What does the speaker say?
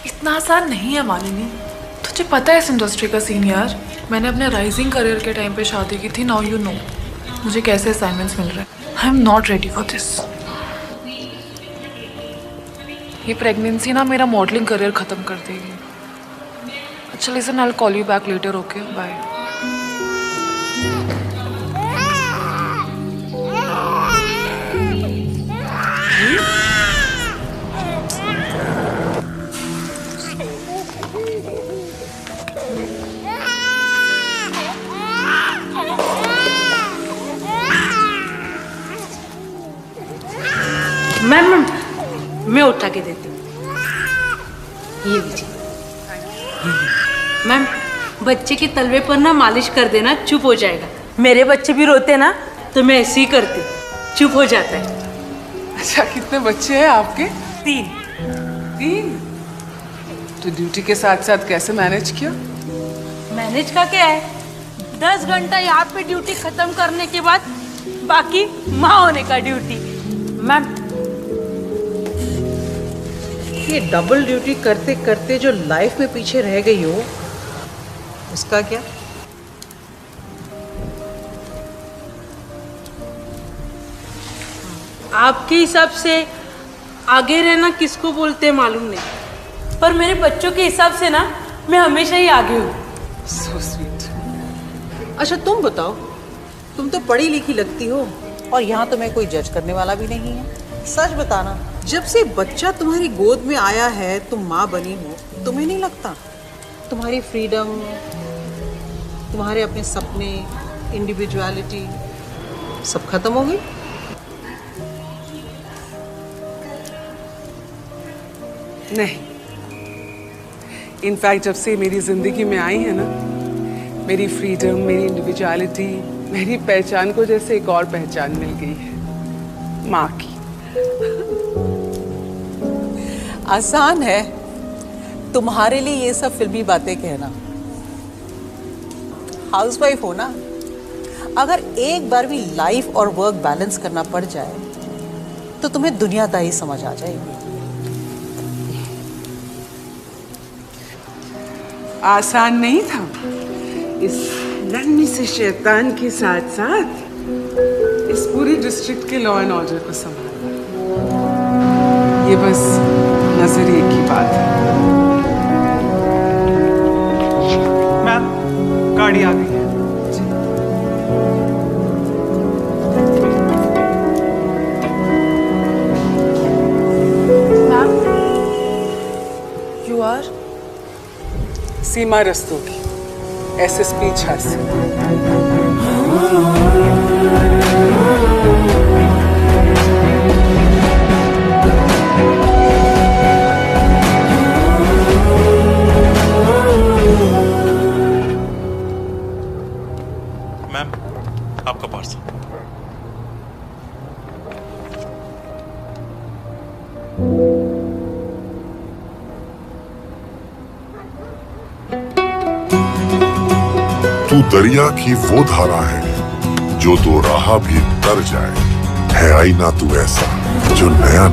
इतना आसान नहीं है मालिनी। तुझे पता है इस इंडस्ट्री का सीन यार। मैंने अपने राइजिंग करियर के टाइम पे शादी की थी। नाउ यू नो मुझे कैसे असाइनमेंट्स मिल रहे हैं। I am not ready for this. ये प्रेगनेंसी ना मेरा मॉडलिंग करियर खत्म कर देगी। अच्छा listen, I will call you back later. Okay bye. Ma'am मैं उठा के देती हूँ। ये लीजिए मैम, बच्चे के तलवे पर ना मालिश कर देना, चुप हो जाएगा। मेरे बच्चे भी रोते ना तो मैं ऐसे ही करती, चुप हो जाता है। अच्छा कितने बच्चे हैं आपके? 3। 3? तो ड्यूटी के साथ साथ कैसे मैनेज किया? मैनेज का क्या है, 10 घंटा यहाँ पे ड्यूटी खत्म करने के बाद बाकी माँ होने का ड्यूटी। मैम ये डबल ड्यूटी करते करते जो लाइफ में पीछे रह गई हो, उसका क्या? आपके हिसाब से आगे रहना किसको बोलते हैं मालूम नहीं, पर मेरे बच्चों के हिसाब से ना मैं हमेशा ही आगे हूँ। So sweet. अच्छा तुम बताओ, तुम तो पढ़ी लिखी लगती हो और यहाँ तुम्हें कोई जज करने वाला भी नहीं है। सच बताना, जब से बच्चा तुम्हारी गोद में आया है, तुम माँ बनी हो, तुम्हें नहीं लगता तुम्हारी फ्रीडम, तुम्हारे अपने सपने, इंडिविजुअलिटी सब खत्म हो गई? नहीं, इनफैक्ट जब से मेरी जिंदगी में आई है ना, मेरी फ्रीडम, मेरी इंडिविजुअलिटी, मेरी पहचान को जैसे एक और पहचान मिल गई है, माँ की। आसान है तुम्हारे लिए ये सब फिल्मी बातें कहना। हाउसवाइफ हो ना, अगर एक बार भी लाइफ और वर्क बैलेंस करना पड़ जाए तो तुम्हें दुनियादारी समझ आ जाएगी। आसान नहीं था इस नन्ही से शैतान के साथ साथ इस पूरी डिस्ट्रिक्ट के लॉ एंड ऑर्डर को संभालना। ये बस नजरिए की बात है। मैम गाड़ी आ गई है। Ma'am you are? Seema Rastogi, SSP Jhansi. Ma'am आपका पार्सल। तू दरिया की वो धारा है जो दो राह भी तर जाए, है आईना तू ऐसा जो नया